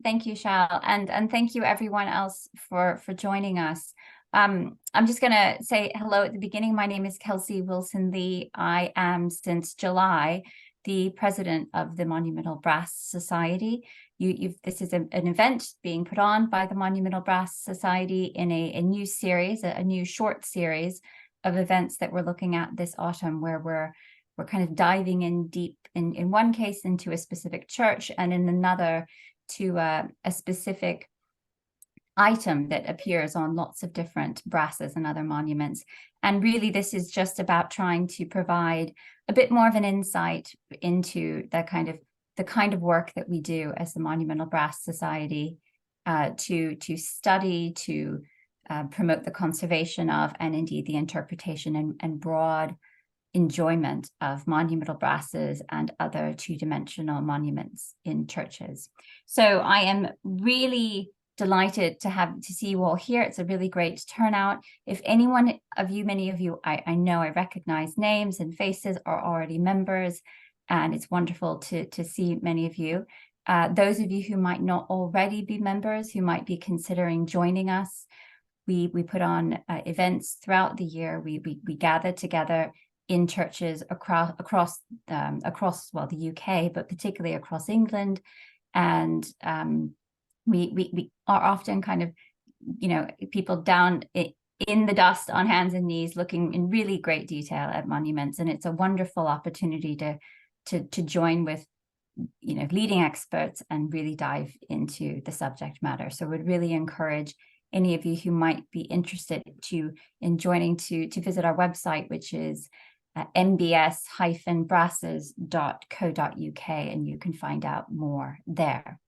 Thank you, Shal, and thank you everyone else for joining us. I'm just going to say hello at the beginning. My name is Kelsey Wilson-Lee. I am, since July, the president of the Monumental Brass Society. This is an event being put on by the Monumental Brass Society in a new series, a new short series of events that we're looking at this autumn, where we're kind of diving in deep, in one case into a specific church, and in another to a specific item that appears on lots of different brasses and other monuments. And really, this is just about trying to provide a bit more of an insight into the kind of work that we do as the Monumental Brass Society, to study, to promote the conservation of, and indeed the interpretation and broad enjoyment of monumental brasses and other two-dimensional monuments in churches. So I am really delighted to see you all here. It's a really great turnout. If anyone of you, many of you, I know I recognize names and faces, are already members, and it's wonderful to see many of you. Those of you who might not already be members, who might be considering joining us, we put on events throughout the year. We gather together in churches across the UK, but particularly across England, and we are often kind of, people down in the dust on hands and knees, looking in really great detail at monuments, and it's a wonderful opportunity to join with leading experts and really dive into the subject matter. So we'd really encourage any of you who might be interested in joining to visit our website, which is mbs-brasses.co.uk, and you can find out more there.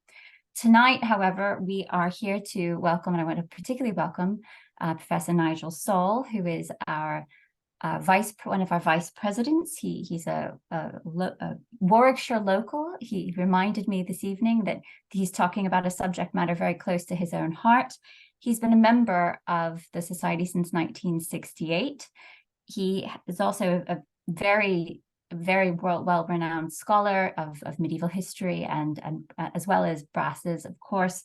Tonight, however, we are here to welcome, and I want to particularly welcome Professor Nigel Saul, who is one of our vice presidents. He's a Warwickshire local. He reminded me this evening that he's talking about a subject matter very close to his own heart. He's been a member of the Society since 1968. He is also a very, very well-renowned scholar of medieval history and as well as brasses, of course.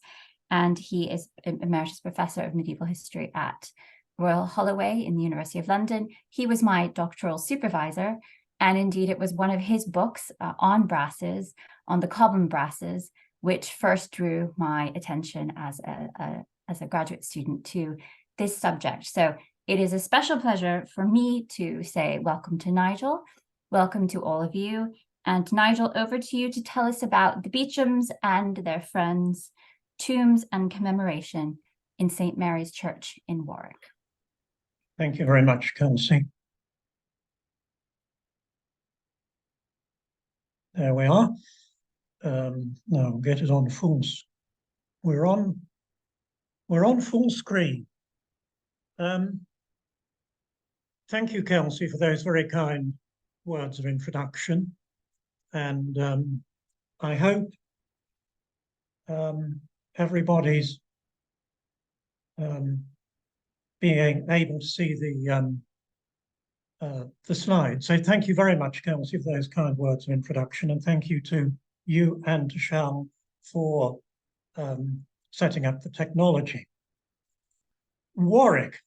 And he is emeritus professor of medieval history at Royal Holloway in the University of London. He was my doctoral supervisor, and indeed it was one of his books on brasses, on the common brasses, which first drew my attention as a graduate student to this subject. So it is a special pleasure for me to say welcome to Nigel, welcome to all of you. And Nigel, over to you to tell us about the Beauchamps and their friends, tombs and commemoration in St. Mary's Church in Warwick. Thank you very much, Kelsey. There we are. Now get it on full. We're on full screen. Thank you, Kelsey, for those very kind words of introduction. And I hope everybody's being able to see the slide. So thank you very much, Kelsey, for those kind words of introduction, and thank you to you and to Shal for setting up the technology. Warwick.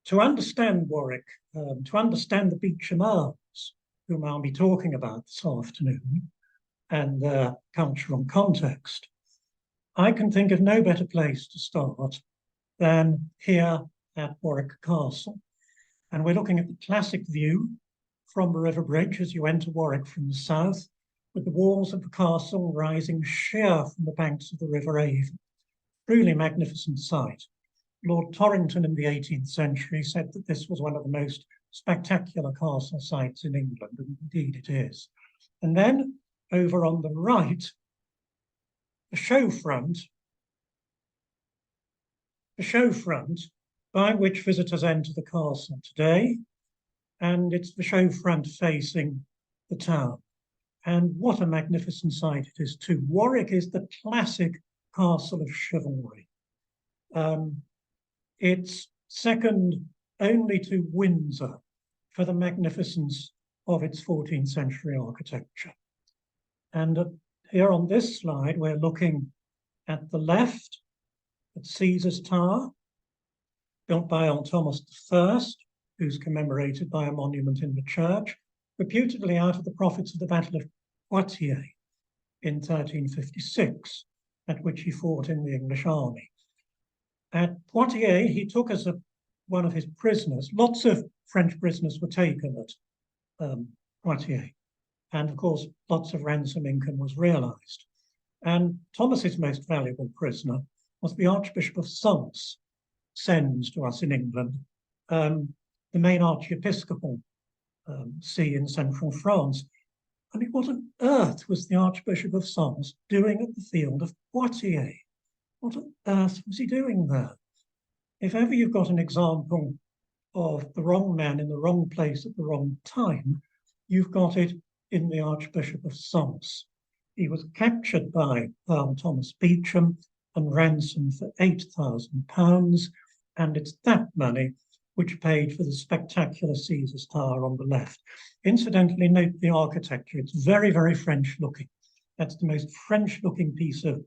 To understand Warwick, to understand the Beauchamp Earls, whom I'll be talking about this afternoon, and their cultural context, I can think of no better place to start than here at Warwick Castle. And we're looking at the classic view from the river bridge as you enter Warwick from the south, with the walls of the castle rising sheer from the banks of the River Avon. Truly magnificent sight. Lord Torrington in the 18th century said that this was one of the most spectacular castle sites in England, and indeed it is. And then over on the right, the show front by which visitors enter the castle today, and it's the show front facing the town. And what a magnificent sight it is too. Warwick is the classic castle of chivalry. It's second only to Windsor for the magnificence of its 14th century architecture. And here on this slide, we're looking at the left at Caesar's Tower, built by Earl Thomas I, who's commemorated by a monument in the church, reputedly out of the profits of the Battle of Poitiers in 1356, at which he fought in the English army. At Poitiers, he took as one of his prisoners. Lots of French prisoners were taken at Poitiers. And of course, lots of ransom income was realized. And Thomas's most valuable prisoner was the Archbishop of Sens, Sens to us in England, the main archiepiscopal see in central France. I mean, what on earth was the Archbishop of Sens doing at the field of Poitiers? What on earth was he doing there? If ever you've got an example of the wrong man in the wrong place at the wrong time, you've got it in the Archbishop of Sens. He was captured by Earl Thomas Beauchamp and ransomed for £8,000, and it's that money which paid for the spectacular Caesar's Tower on the left. Incidentally, note the architecture. It's very, very French looking. That's the most French looking piece of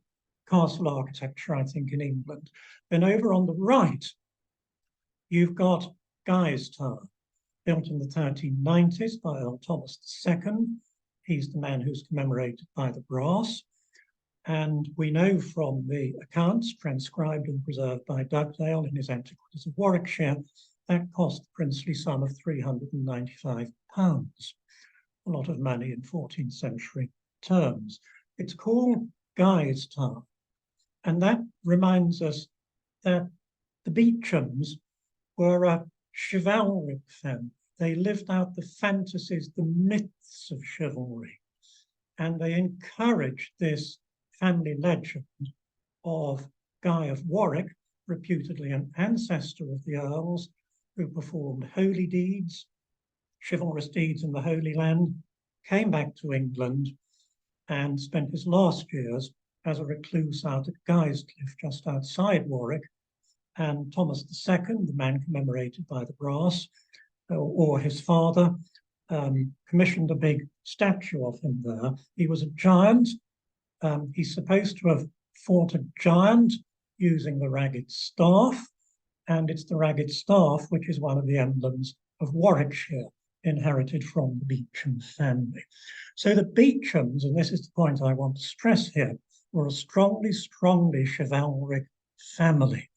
castle architecture, I think, in England. Then over on the right, you've got Guy's Tower, built in the 1390s by Earl Thomas II. He's the man who's commemorated by the brass. And we know from the accounts transcribed and preserved by Dugdale in his Antiquities of Warwickshire, that cost the princely sum of £395. A lot of money in 14th century terms. It's called Guy's Tower. And that reminds us that the Beauchamps were a chivalric family. They lived out the fantasies, the myths of chivalry. And they encouraged this family legend of Guy of Warwick, reputedly an ancestor of the Earls, who performed holy deeds, chivalrous deeds in the Holy Land, came back to England and spent his last years as a recluse out at Guyscliffe, just outside Warwick. And Thomas II, the man commemorated by the brass, or his father, commissioned a big statue of him there. He was a giant. He's supposed to have fought a giant using the ragged staff, and it's the ragged staff which is one of the emblems of Warwickshire, inherited from the Beauchamp family. So the Beauchamps, and this is the point I want to stress here, were a strongly, strongly chivalric family.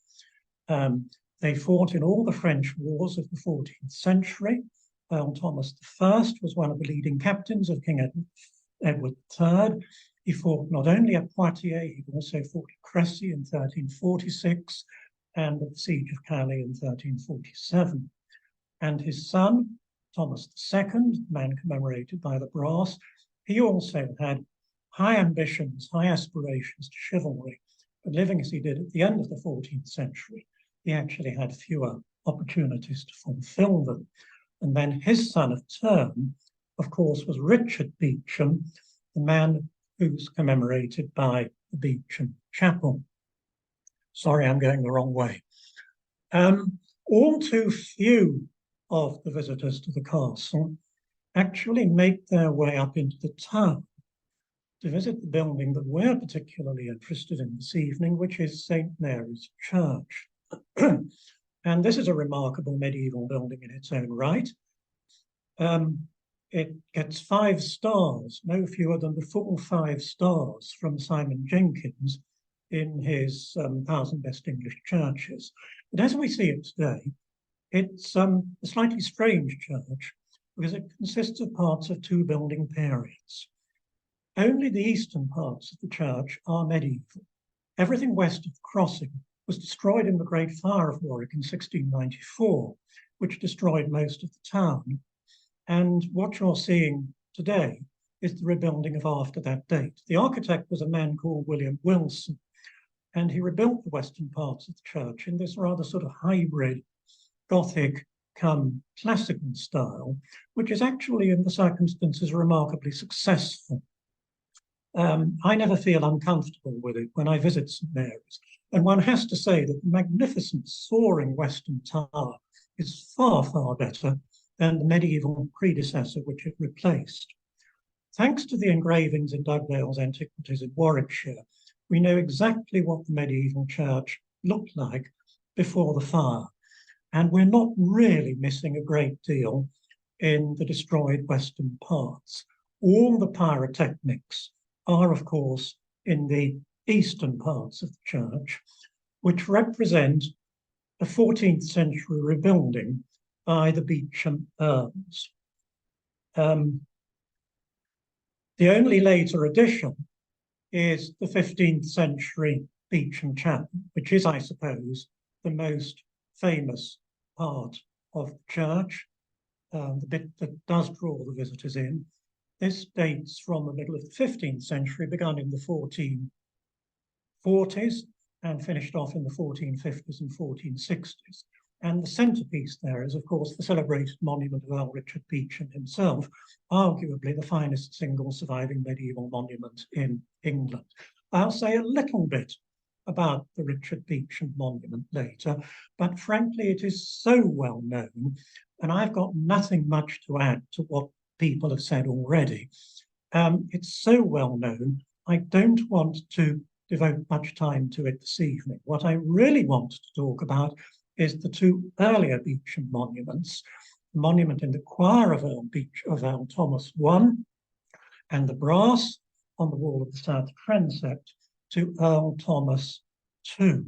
They fought in all the French wars of the 14th century. Earl Thomas I was one of the leading captains of King Edward III. He fought not only at Poitiers, he also fought at Crécy in 1346 and at the Siege of Calais in 1347. And his son, Thomas II, man commemorated by the brass, he also had high ambitions, high aspirations to chivalry. But living as he did at the end of the 14th century, he actually had fewer opportunities to fulfill them. And then his son of turn, of course, was Richard Beauchamp, the man who's commemorated by the Beauchamp Chapel. Sorry, I'm going the wrong way. All too few of the visitors to the castle actually make their way up into the town to visit the building that we're particularly interested in this evening, which is St. Mary's Church. And this is a remarkable medieval building in its own right. It gets 5 stars, no fewer than the full 5 stars from Simon Jenkins in his 1,000 Best English Churches. But as we see it today, it's a slightly strange church because it consists of parts of 2 building periods. Only the eastern parts of the church are medieval. Everything west of the crossing was destroyed in the Great Fire of Warwick in 1694, which destroyed most of the town. And what you're seeing today is the rebuilding of after that date. The architect was a man called William Wilson, and he rebuilt the western parts of the church in this rather sort of hybrid Gothic come classical style, which is actually in the circumstances remarkably successful. I never feel uncomfortable with it when I visit St. Mary's. And one has to say that the magnificent soaring western tower is far, far better than the medieval predecessor which it replaced. Thanks to the engravings in Dugdale's Antiquities of Warwickshire, we know exactly what the medieval church looked like before the fire. And we're not really missing a great deal in the destroyed western parts. All the pyrotechnics are, of course, in the eastern parts of the church, which represent a 14th century rebuilding by the Beauchamp Earls. The only later addition is the 15th century Beauchamp Chapel, which is, I suppose, the most famous part of the church, the bit that does draw the visitors in. This dates from the middle of the 15th century, begun in the 1440s and finished off in the 1450s and 1460s. And the centrepiece there is, of course, the celebrated monument of Earl Richard Beauchamp himself, arguably the finest single surviving medieval monument in England. I'll say a little bit about the Richard Beauchamp monument later, but frankly, it is so well known, and I've got nothing much to add to what people have said already. It's so well known, I don't want to devote much time to it this evening. What I really want to talk about is the two earlier Beauchamp monuments, the monument in the choir of Earl Thomas I, and the brass on the wall of the south transept to Earl Thomas II.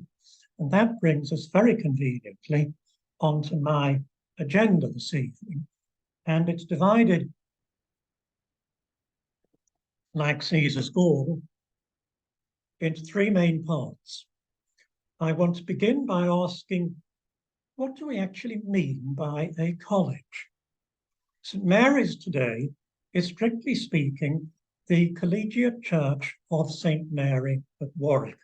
And that brings us very conveniently onto my agenda this evening. And it's divided, like Caesar's Gaul, into three main parts. I want to begin by asking, what do we actually mean by a college? St. Mary's today is, strictly speaking, the collegiate church of St. Mary at Warwick,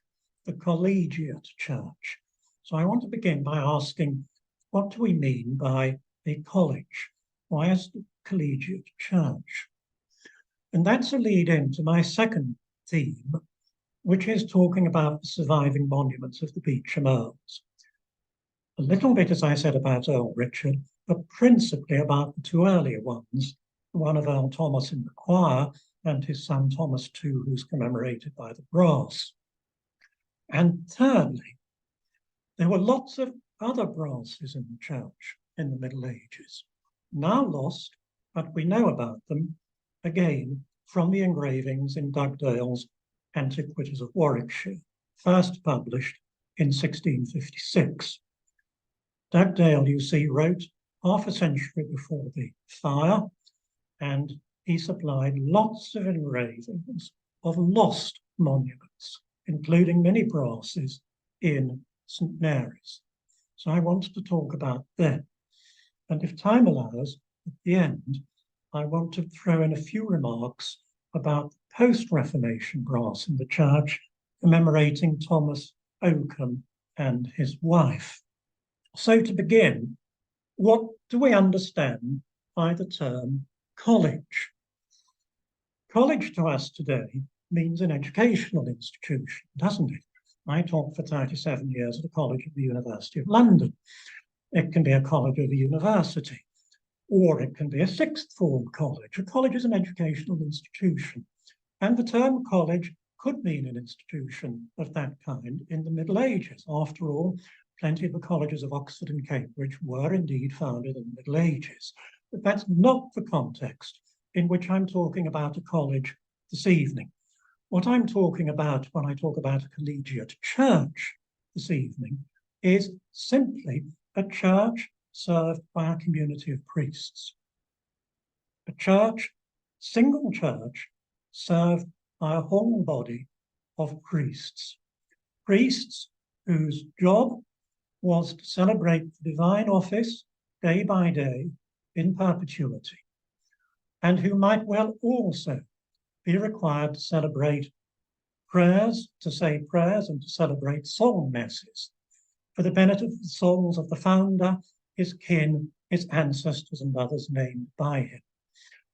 the collegiate church. So I want to begin by asking, what do we mean by a college? Why is the collegiate church? And that's a lead in to my second theme, which is talking about the surviving monuments of the Beauchamp Earls. A little bit, as I said, about Earl Richard, but principally about the two earlier ones, the one of Earl Thomas in the choir and his son Thomas II, who's commemorated by the brass. And thirdly, there were lots of other brasses in the church in the Middle Ages, now lost, but we know about them, again, from the engravings in Dugdale's Antiquities of Warwickshire, first published in 1656. Dugdale, you see, wrote half a century before the fire, and he supplied lots of engravings of lost monuments, including many brasses in St. Mary's. So I wanted to talk about them. And if time allows, at the end, I want to throw in a few remarks about post-Reformation brass in the church, commemorating Thomas Oken and his wife. So to begin, what do we understand by the term college? College to us today means an educational institution, doesn't it? I taught for 37 years at a college at the University of London. It can be a college of a university, or it can be a sixth form college. A college is an educational institution. And the term college could mean an institution of that kind in the Middle Ages. After all, plenty of the colleges of Oxford and Cambridge were indeed founded in the Middle Ages. But that's not the context in which I'm talking about a college this evening. What I'm talking about when I talk about a collegiate church this evening is simply a church served by a community of priests. A church, single church, served by a whole body of priests. Priests whose job was to celebrate the divine office day by day in perpetuity, and who might well also be required to celebrate prayers, to say prayers and to celebrate song messes for the benefit of the souls of the founder, his kin, his ancestors and others named by him.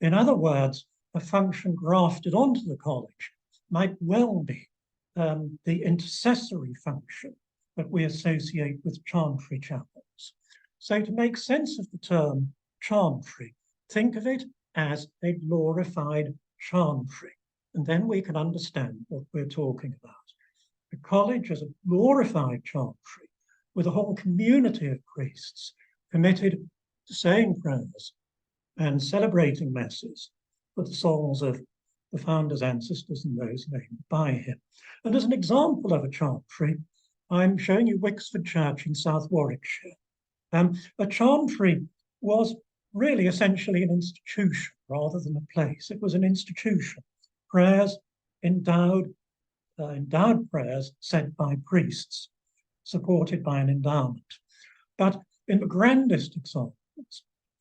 In other words, a function grafted onto the college might well be the intercessory function that we associate with chantry chapels. So to make sense of the term chantry, think of it as a glorified chantry, and then we can understand what we're talking about. The college is a glorified chantry with a whole community of priests committed to saying prayers and celebrating masses for the souls of the founder's ancestors and those named by him. And as an example of a chantry, I'm showing you Wixford Church in South Warwickshire. A chantry was really essentially an institution rather than a place. It was an institution. Prayers, endowed prayers said by priests, supported by an endowment. But in the grandest examples,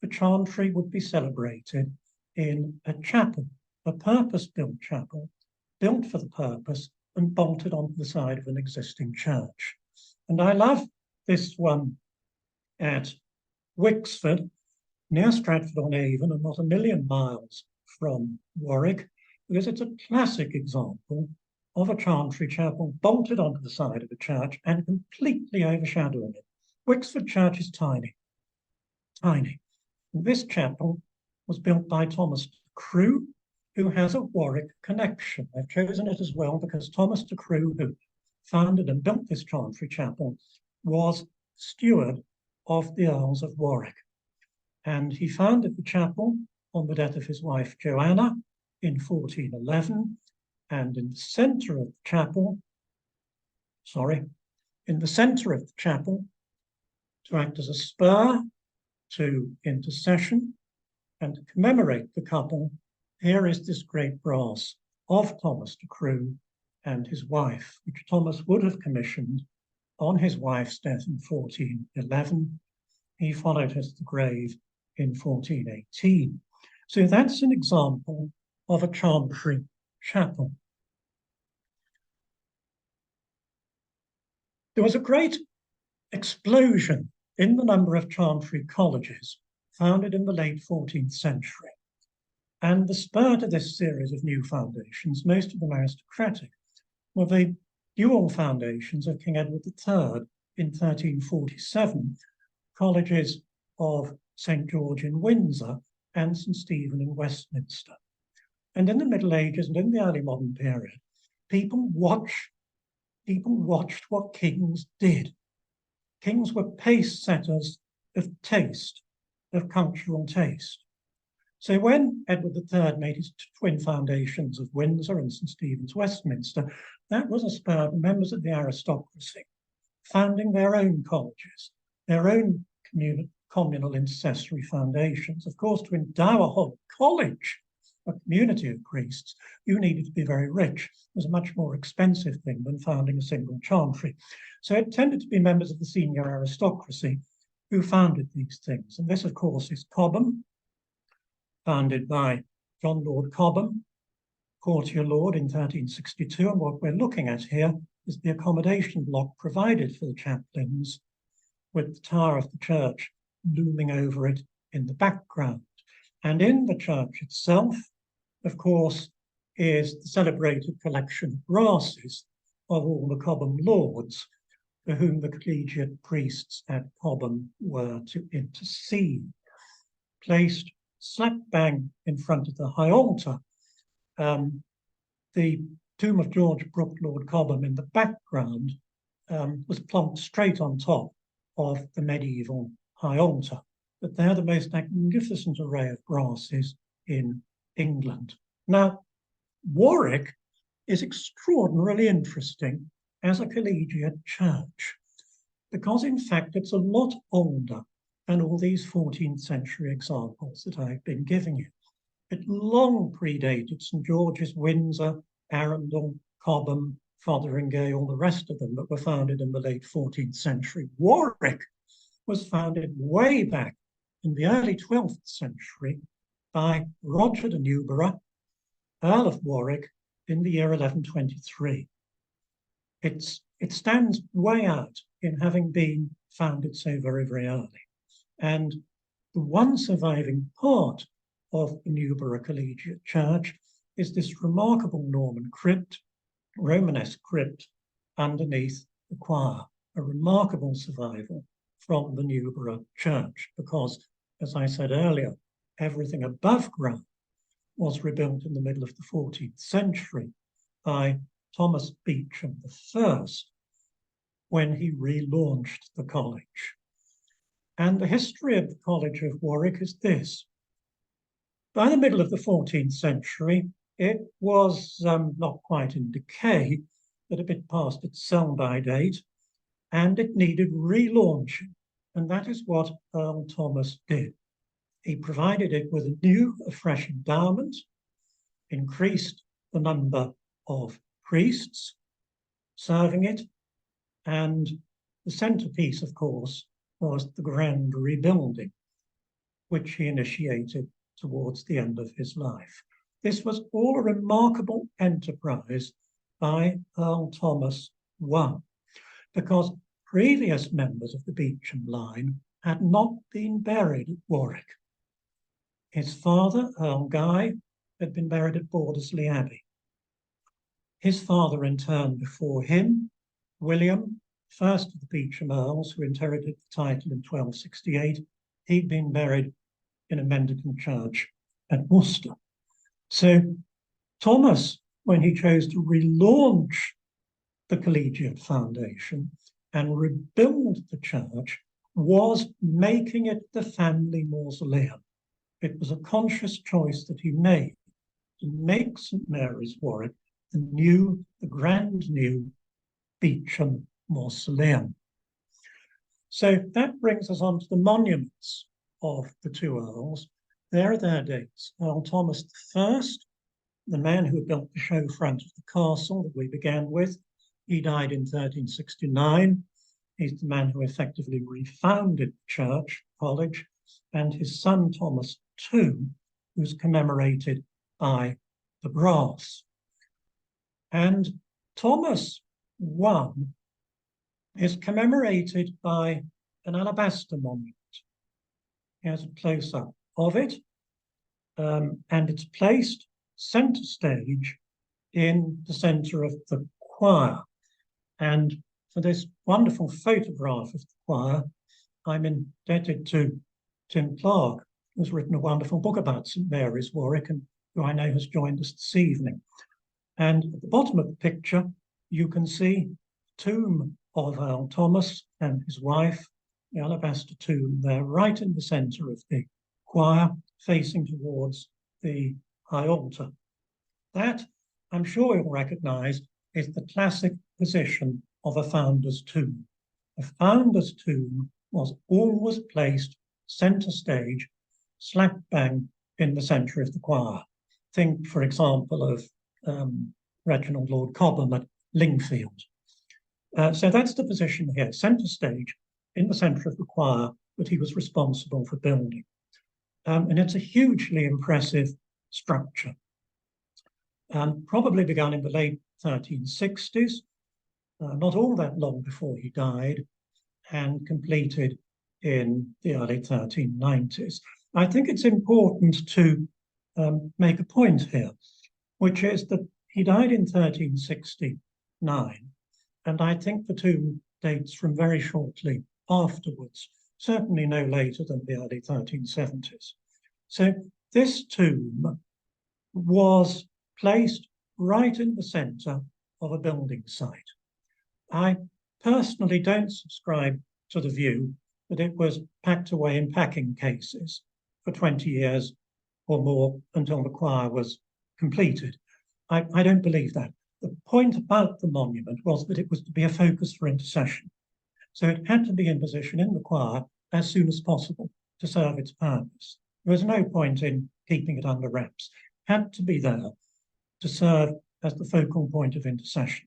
the chantry would be celebrated in a chapel, a purpose-built chapel, built for the purpose and bolted onto the side of an existing church. And I love this one at Wixford, near Stratford-on-Avon, and not a million miles from Warwick, because it's a classic example of a chantry chapel bolted onto the side of a church and completely overshadowing it. Wixford Church is tiny, tiny. And this chapel was built by Thomas Crew, who has a Warwick connection. I've chosen it as well because Thomas de Crew, who founded and built this chantry chapel, was steward of the Earls of Warwick. And he founded the chapel on the death of his wife Joanna in 1411. And in the centre of the chapel, to act as a spur to intercession and to commemorate the couple, here is this great brass of Thomas de Crew and his wife, which Thomas would have commissioned on his wife's death in 1411. He followed her to the grave in 1418. So that's an example of a chantry chapel. There was a great explosion in the number of chantry colleges founded in the late 14th century. And the spur to this series of new foundations, most of them aristocratic, were the dual foundations of King Edward III in 1347, colleges of St. George in Windsor and St. Stephen in Westminster. And in the Middle Ages and in the early modern period, people watched what kings did. Kings were pace setters of taste, of cultural taste. So when Edward III made his twin foundations of Windsor and St. Stephen's Westminster, that was a spur to members of the aristocracy founding their own colleges, their own communal intercessory foundations. Of course, to endow a whole college, a community of priests, you needed to be very rich. It was a much more expensive thing than founding a single chantry. So it tended to be members of the senior aristocracy who founded these things. And this, of course, is Cobham, founded by John Lord Cobham, courtier lord in 1362. And what we're looking at here is the accommodation block provided for the chaplains, with the tower of the church looming over it in the background. And in the church itself, of course, is the celebrated collection of brasses of all the Cobham lords, for whom the collegiate priests at Cobham were to intercede. Placed slap bang in front of the high altar, the tomb of George Brooke, Lord Cobham, in the background was plonked straight on top of the medieval high altar. But they're the most magnificent array of brasses in England. Now, Warwick is extraordinarily interesting as a collegiate church, because in fact it's a lot older than all these 14th century examples that I've been giving you. It long predated St. George's, Windsor, Arundel, Cobham, Fotheringay, all the rest of them that were founded in the late 14th century. Warwick was founded way back in the early 12th century by Roger de Newborough, Earl of Warwick, in the year 1123. It stands way out in having been founded so very, very early. And the one surviving part of the Newborough Collegiate Church is this remarkable Norman crypt, Romanesque crypt, underneath the choir, a remarkable survival from the Newborough Church, because, as I said earlier, everything above ground was rebuilt in the middle of the 14th century by Thomas Beauchamp I when he relaunched the college. And the history of the College of Warwick is this. By the middle of the 14th century, it was not quite in decay, but a bit past its sell-by date, and it needed relaunching. And that is what Earl Thomas did. He provided it with a new, afresh endowment, increased the number of priests serving it, and the centerpiece, of course, was the grand rebuilding, which he initiated towards the end of his life. This was all a remarkable enterprise by Earl Thomas I, because previous members of the Beauchamp line had not been buried at Warwick. His father, Earl Guy, had been buried at Bordesley Abbey. His father, in turn, before him, William, first of the Beauchamp Earls, who inherited the title in 1268, he'd been buried in a mendicant church at Worcester. So Thomas, when he chose to relaunch the collegiate foundation and rebuild the church, was making it the family mausoleum. It was a conscious choice that he made to make St. Mary's, Warwick, the grand new Beauchamp mausoleum. So that brings us on to the monuments of the two earls. There are their dates. Earl Thomas I, the man who built the show front of the castle that we began with, he died in 1369. He's the man who effectively refounded the church, college, and his son Thomas II, who's commemorated by the brass. And Thomas I is commemorated by an alabaster monument. Here's a close-up of it, and it's placed center stage in the center of the choir. And for this wonderful photograph of the choir, I'm indebted to Tim Clark, who's written a wonderful book about St. Mary's, Warwick, and who I know has joined us this evening. And at the bottom of the picture, you can see the tomb of Earl Thomas and his wife, the alabaster tomb there, right in the center of the choir, facing towards the high altar. That, I'm sure you'll recognize, is the classic position of a founder's tomb. A founder's tomb was always placed center stage, slap bang in the center of the choir. Think, for example, of Reginald Lord Cobham at Lingfield. So that's the position here, center stage in the center of the choir that he was responsible for building. And it's a hugely impressive structure. Probably begun in the late 1360s, not all that long before he died, and completed in the early 1390s. I think it's important to make a point here, which is that he died in 1369, and I think the tomb dates from very shortly afterwards, certainly no later than the early 1370s. So this tomb was placed right in the center of a building site. I personally don't subscribe to the view that it was packed away in packing cases for 20 years or more until the choir was completed. I don't believe that. The point about the monument was that it was to be a focus for intercession. So it had to be in position in the choir as soon as possible to serve its purpose. There was no point in keeping it under wraps. It had to be there to serve as the focal point of intercession.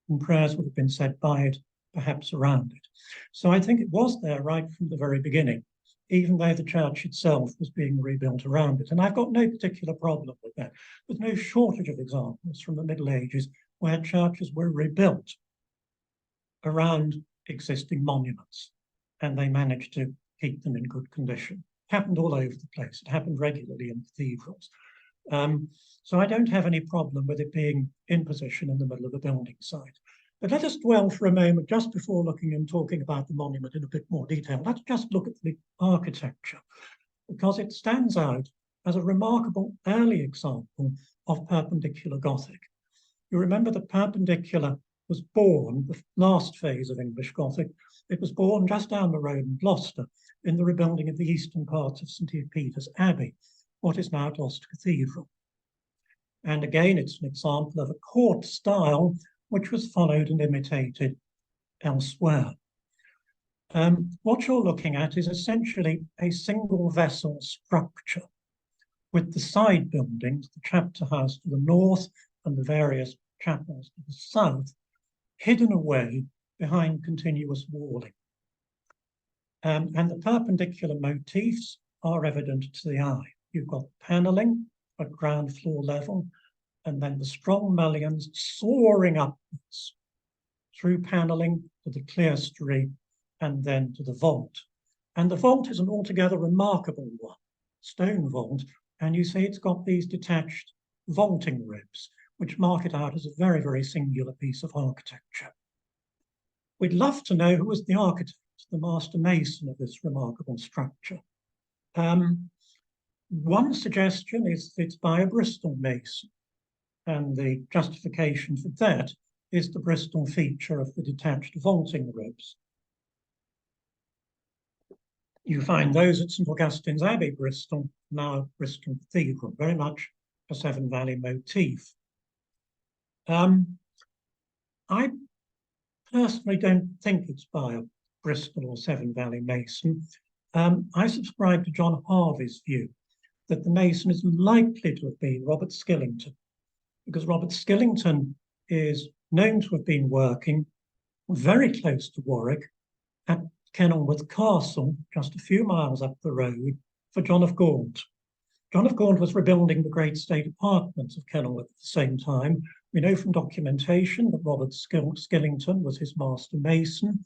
And prayers would have been said by it, perhaps around it. So I think it was there right from the very beginning, even though the church itself was being rebuilt around it. And I've got no particular problem with that. There's no shortage of examples from the Middle Ages where churches were rebuilt around existing monuments, and they managed to keep them in good condition. It happened all over the place. It happened regularly in cathedrals. So I don't have any problem with it being in position in the middle of the building site. But let us dwell for a moment, just before looking and talking about the monument in a bit more detail. Let's just look at the architecture, because it stands out as a remarkable early example of perpendicular Gothic. You remember that Perpendicular was born, the last phase of English Gothic, it was born just down the road in Gloucester in the rebuilding of the eastern parts of St. Peter's Abbey, what is now Gloucester Cathedral. And again, it's an example of a court style which was followed and imitated elsewhere. What you're looking at is essentially a single vessel structure with the side buildings, the chapter house to the north and the various chapels to the south, hidden away behind continuous walling. And the perpendicular motifs are evident to the eye. You've got panelling at ground floor level, and then the strong mullions soaring upwards through panelling to the clerestory and then to the vault. And the vault is an altogether remarkable one, stone vault, and you see it's got these detached vaulting ribs, which mark it out as a very, very singular piece of architecture. We'd love to know who was the architect, the master mason of this remarkable structure. One suggestion is that it's by a Bristol mason, and the justification for that is the Bristol feature of the detached vaulting ribs. You find those at St. Augustine's Abbey, Bristol, now Bristol Cathedral, very much a Severn Valley motif. I personally don't think it's by a Bristol or Severn Valley mason. I subscribe to John Harvey's view that the mason is likely to have been Robert Skillington, because Robert Skillington is known to have been working very close to Warwick at Kenilworth Castle, just a few miles up the road, for John of Gaunt. John of Gaunt was rebuilding the great state apartments of Kenilworth at the same time. We know from documentation that Robert Skillington was his master mason,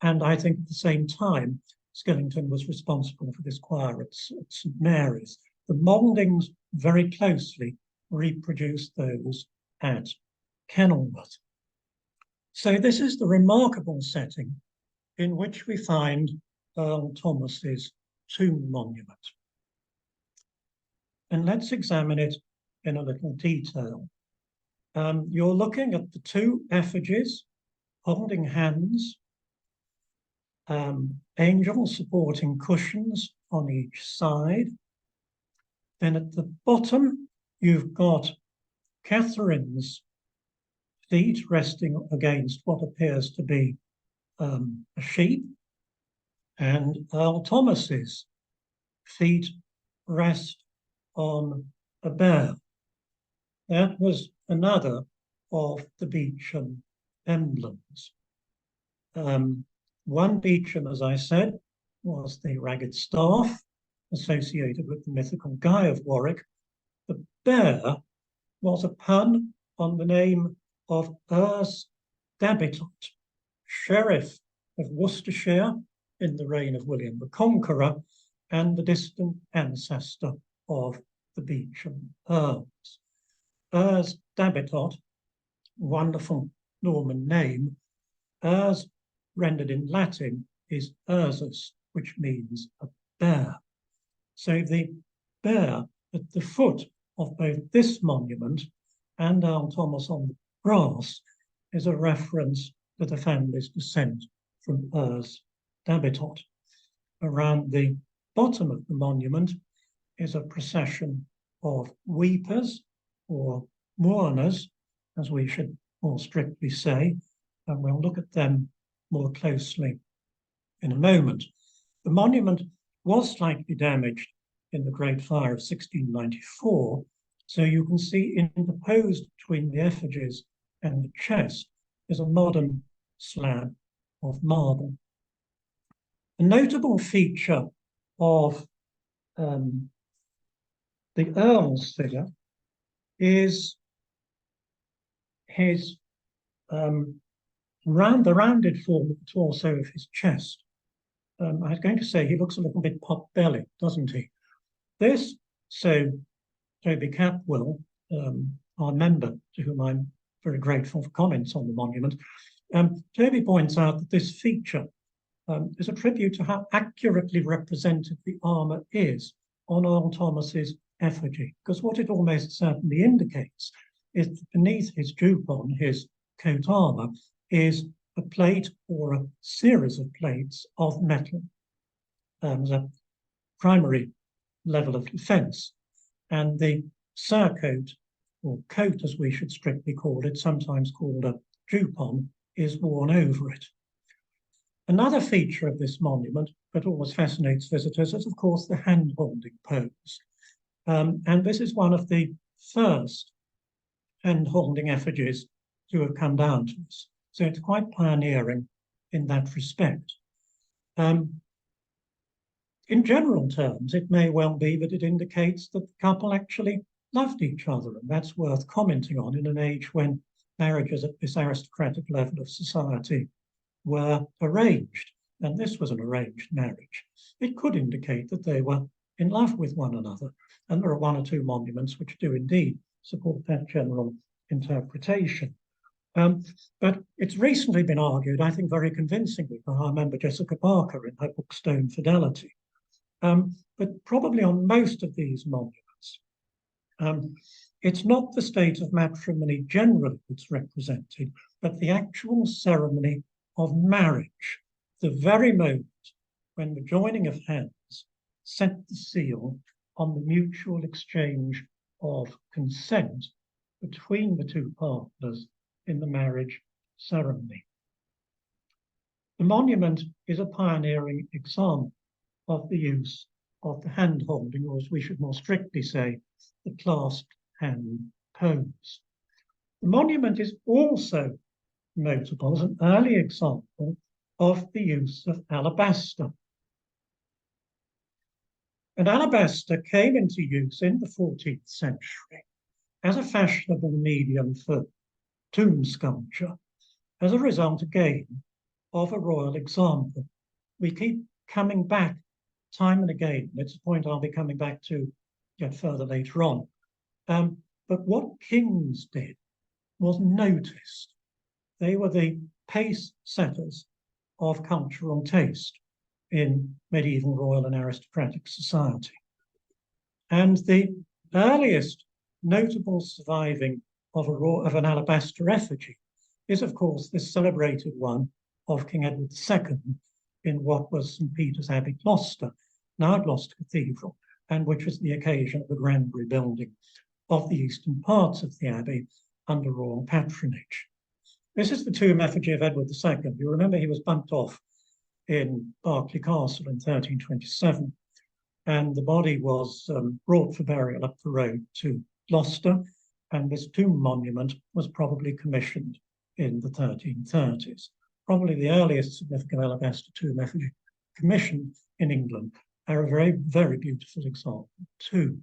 and I think at the same time, Skillington was responsible for this choir at St. Mary's. The mouldings very closely reproduce those at Kenilworth. So this is the remarkable setting in which we find Earl Thomas's tomb monument. And let's examine it in a little detail. You're looking at the two effigies holding hands, angels supporting cushions on each side. Then at the bottom, you've got Catherine's feet resting against what appears to be a sheep, and Earl Thomas's feet rest on a bear. That was another of the Beauchamp emblems. One Beauchamp, as I said, was the ragged staff associated with the mythical Guy of Warwick. The bear was a pun on the name of Ers Dabitot, Sheriff of Worcestershire in the reign of William the Conqueror, and the distant ancestor of the Beauchamp Earls. Ers Dabitot, wonderful Norman name. Ers, rendered in Latin, is Ursus, which means a bear. So the bear at the foot of both this monument and Earl Thomas on the grass is a reference to the family's descent from Ers Dabitot. Around the bottom of the monument is a procession of weepers, or mourners, as we should more strictly say, and we'll look at them more closely in a moment. The monument was slightly damaged in the Great Fire of 1694, so you can see interposed between the effigies and the chest is a modern slab of marble. A notable feature of the Earl's figure is his the rounded form of the torso of his chest. I was going to say he looks a little bit pot-bellied, doesn't he? This, so Toby Capwell, our member, to whom I'm very grateful for comments on the monument, Toby points out that this feature is a tribute to how accurately represented the armour is on Earl Thomas's effigy, because what it almost certainly indicates is that beneath his jupon, his coat armour, is a plate or a series of plates of metal as a primary level of defence. And the surcoat, or coat as we should strictly call it, sometimes called a jupon, is worn over it. Another feature of this monument that always fascinates visitors is, of course, the hand-holding pose. And this is one of the first hand-holding effigies to have come down to us. So it's quite pioneering in that respect. In general terms, it may well be that it indicates that the couple actually loved each other, and that's worth commenting on in an age when marriages at this aristocratic level of society were arranged, and this was an arranged marriage. It could indicate that they were in love with one another, and there are one or two monuments which do indeed support that general interpretation. But it's recently been argued, I think very convincingly, by our member Jessica Barker in her book Stone Fidelity. But probably on most of these monuments, it's not the state of matrimony generally that's represented, but the actual ceremony of marriage, the very moment when the joining of hands set the seal on the mutual exchange of consent between the two partners in the marriage ceremony. The monument is a pioneering example of the use of the hand-holding, or as we should more strictly say, the clasped hand pose. The monument is also notable as an early example of the use of alabaster. And alabaster came into use in the 14th century as a fashionable medium for tomb sculpture, as a result again of a royal example. We keep coming back time and again. It's a point I'll be coming back to yet further later on. But what kings did was noticed. They were the pace setters of cultural taste in medieval royal and aristocratic society. And the earliest notable surviving of an alabaster effigy is, of course, this celebrated one of King Edward II in what was St. Peter's Abbey, Gloucester, now Gloucester Cathedral, and which was the occasion of the grand rebuilding of the eastern parts of the abbey under royal patronage. This is the tomb effigy of Edward II. You remember he was bumped off in Berkeley Castle in 1327, and the body was brought for burial up the road to Gloucester, and this tomb monument was probably commissioned in the 1330s. Probably the earliest significant alabaster tomb effigy commissioned in England, are a very, very beautiful example too.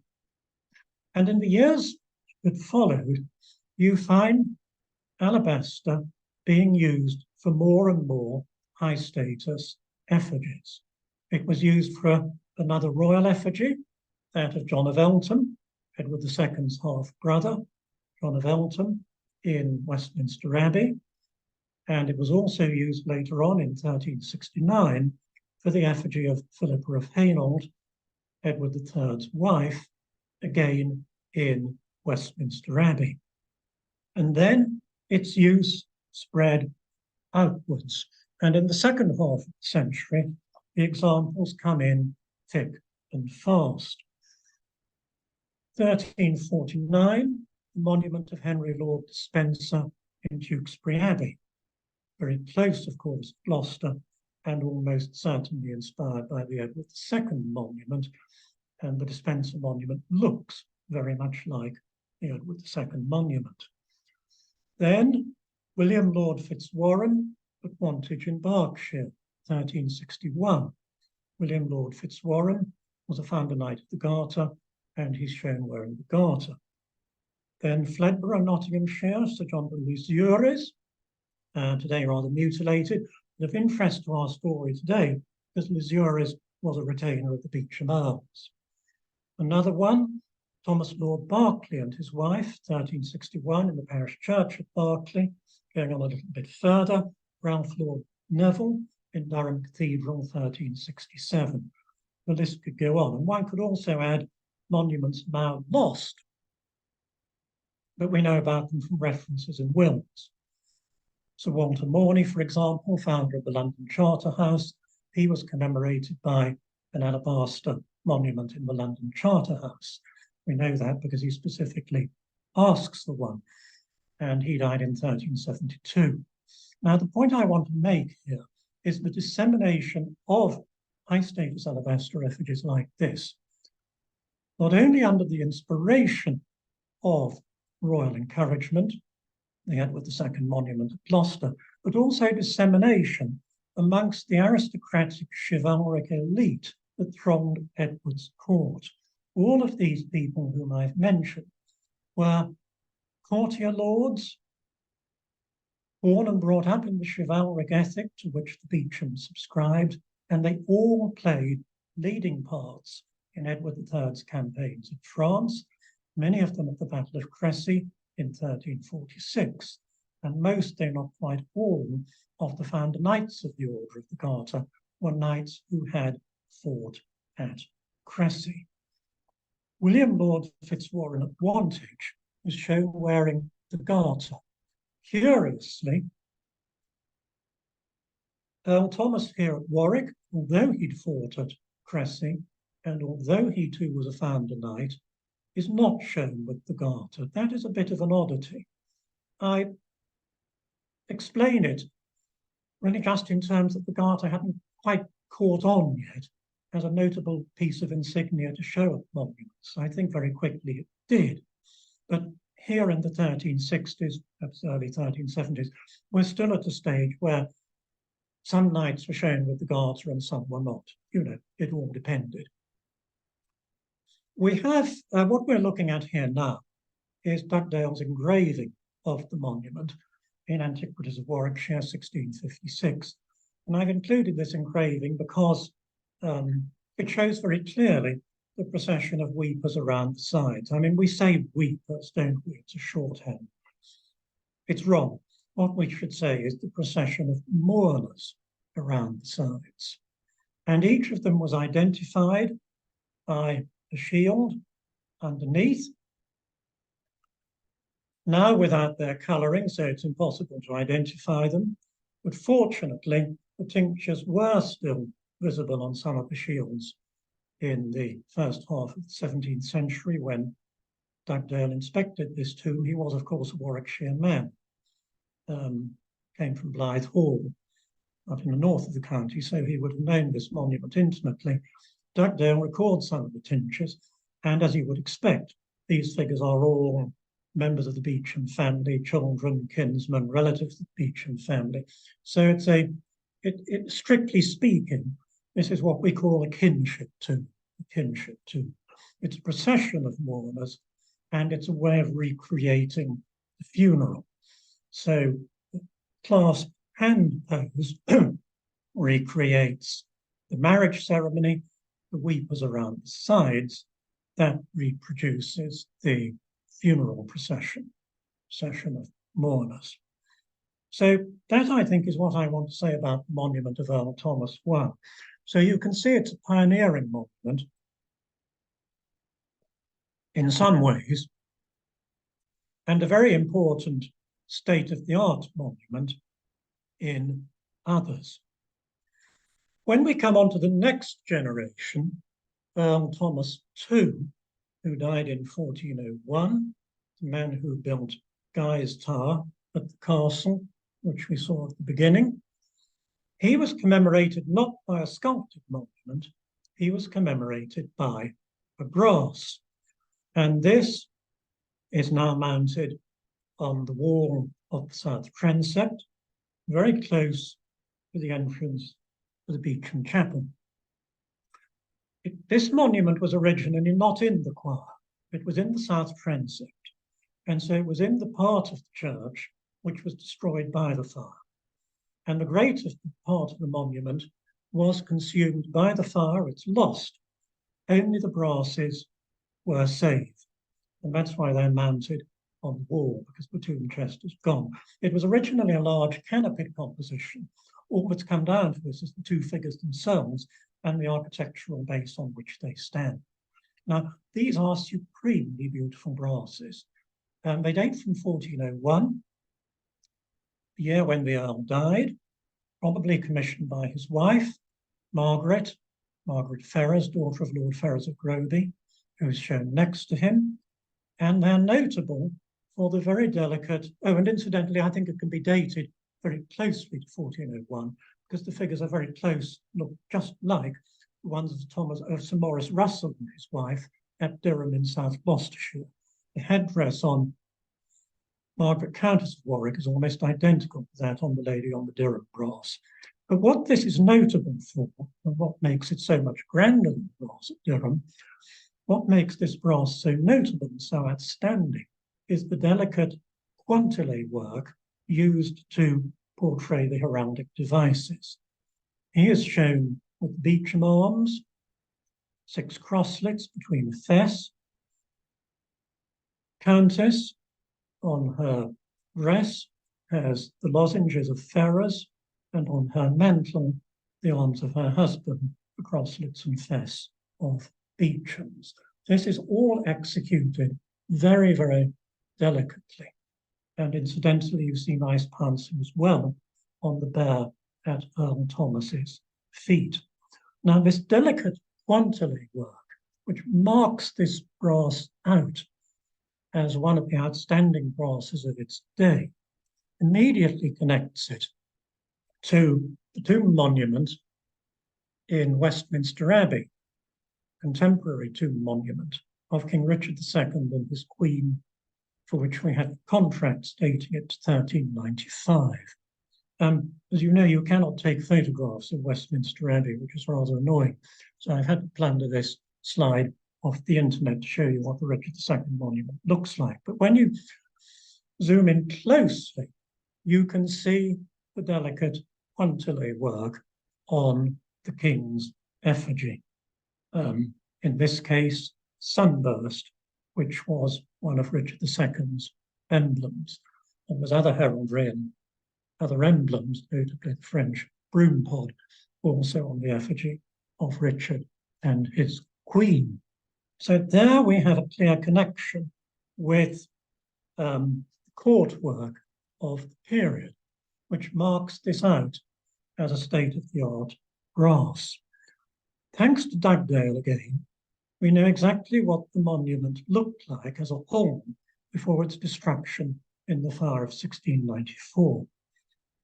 And in the years that followed, you find alabaster being used for more and more high status effigies. It was used for another royal effigy, that of John of Eltham, Edward II's half-brother, John of Eltham in Westminster Abbey. And it was also used later on in 1369 for the effigy of Philippa of Hainault, Edward III's wife, again in Westminster Abbey. And then its use spread outwards. And in the second half of the century, the examples come in thick and fast. 1349, the monument of Henry Lord Spencer in Tewkesbury Abbey. Very close, of course, Gloucester, and almost certainly inspired by the Edward II monument. And the Spencer monument looks very much like the Edward II monument. Then William Lord Fitzwarren at Wantage in Berkshire, 1361. William Lord Fitzwarren was a founder knight of the Garter, and he's shown wearing the Garter. Then Fledborough, Nottinghamshire, Sir John de Luzures, today rather mutilated, but of interest to our story today, because Luzures was a retainer of the Beauchamp Earls. Another one, Thomas Lord Berkeley and his wife, 1361, in the parish church at Berkeley. Going on a little bit further, Ralph Lord Neville in Durham Cathedral, 1367. the list could go on. And one could also add monuments now lost, but we know about them from references in wills. Sir Walter Morley, for example, founder of the London Charter House, he was commemorated by an alabaster monument in the London Charter House. We know that because he specifically asks for one, and he died in 1372. Now, the point I want to make here is the dissemination of high-status alabaster effigies like this, not only under the inspiration of royal encouragement, the Edward II monument at Gloucester, but also dissemination amongst the aristocratic chivalric elite that thronged Edward's court. All of these people whom I've mentioned were courtier lords, born and brought up in the chivalric ethic to which the Beauchamps subscribed, and they all played leading parts in Edward III's campaigns in France, many of them at the Battle of Crécy in 1346, and most, though not quite all, of the founder knights of the Order of the Garter were knights who had fought at Crécy. William Lord Fitzwarren at Wantage was shown wearing the Garter. Curiously, Earl Thomas here at Warwick, although he'd fought at Crécy, and although he too was a founder knight, is not shown with the Garter. That is a bit of an oddity. I explain it really just in terms that the Garter hadn't quite caught on yet as a notable piece of insignia to show at monuments. I think very quickly it did. But here in the 1360s, perhaps early 1370s, we're still at a stage where some knights were shown with the Garter and some were not. You know, it all depended. We have, what we're looking at here now is Dugdale's engraving of the monument in Antiquities of Warwickshire, 1656. And I've included this engraving because it shows very clearly the procession of weepers around the sides. I mean, we say weepers, don't we? It's a shorthand. It's wrong. What we should say is the procession of mourners around the sides. And each of them was identified by a shield underneath, now without their colouring, so it's impossible to identify them. But fortunately, the tinctures were still visible on some of the shields in the first half of the 17th century when Dugdale inspected this tomb. He was, of course, a Warwickshire man, came from Blythe Hall, up in the north of the county, so he would have known this monument intimately. Dugdale records some of the tinctures, and as you would expect, these figures are all members of the Beauchamp family, children, kinsmen, relatives of the Beauchamp family. So it's strictly speaking, this is what we call a kinship tomb. It's a procession of mourners, and it's a way of recreating the funeral. So the clasp hand pose recreates the marriage ceremony, the weepers around the sides, that reproduces the funeral procession of mourners. So that, I think, is what I want to say about the monument of Earl Thomas I. So you can see it's a pioneering monument in some ways, and a very important state-of-the-art monument in others. When we come on to the next generation, Earl Thomas II, who died in 1401, the man who built Guy's Tower at the castle, which we saw at the beginning, he was commemorated not by a sculpted monument, he was commemorated by a brass. And this is now mounted on the wall of the south transept, very close to the entrance to the Beauchamp Chapel. This monument was originally not in the choir, it was in the south transept. And so it was in the part of the church which was destroyed by the fire. And the greater part of the monument was consumed by the fire, it's lost. Only the brasses were saved. And that's why they're mounted on the wall, because the tomb chest is gone. It was originally a large canopied composition. All that's come down to this is the two figures themselves, and the architectural base on which they stand. Now, these are supremely beautiful brasses. They date from 1401, the year when the Earl died, probably commissioned by his wife, Margaret Ferrers, daughter of Lord Ferrers of Groby, who is shown next to him. And they're notable for the very delicate, and incidentally, I think it can be dated very closely to 1401, because the figures are very close, look just like the ones of Sir Maurice Russell and his wife at Durham in South Gloucestershire. The headdress on Margaret Countess of Warwick is almost identical to that on the lady on the Durham brass. But what this is notable for, and what makes it so much grander than the brass at Durham, what makes this brass so notable and so outstanding is the delicate quantile work used to portray the heraldic devices. He is shown with Beauchamp arms, 6 crosslets between the fess, Countess on her dress has the lozenges of Ferrers, and on her mantle the arms of her husband, the crosslets and fess of Beauchamps. This is all executed very, very delicately. And incidentally, you see nice pouncing as well on the bear at Earl Thomas's feet. Now, this delicate quantile work, which marks this brass out as one of the outstanding brasses of its day, immediately connects it to the tomb monument in Westminster Abbey, contemporary tomb monument of King Richard II and his Queen, for which we had contracts dating it to 1395. As you know, you cannot take photographs of Westminster Abbey, which is rather annoying. So I've had to plunder this slide off the internet to show you what the Richard II monument looks like. But when you zoom in closely, you can see the delicate quantile work on the king's effigy. In this case, sunburst, which was one of Richard II's emblems. And there's other heraldry and other emblems, notably the French broom pod, also on the effigy of Richard and his queen. So there we have a clear connection with court work of the period, which marks this out as a state-of-the-art brass. Thanks to Dugdale again, we know exactly what the monument looked like as a whole before its destruction in the fire of 1694.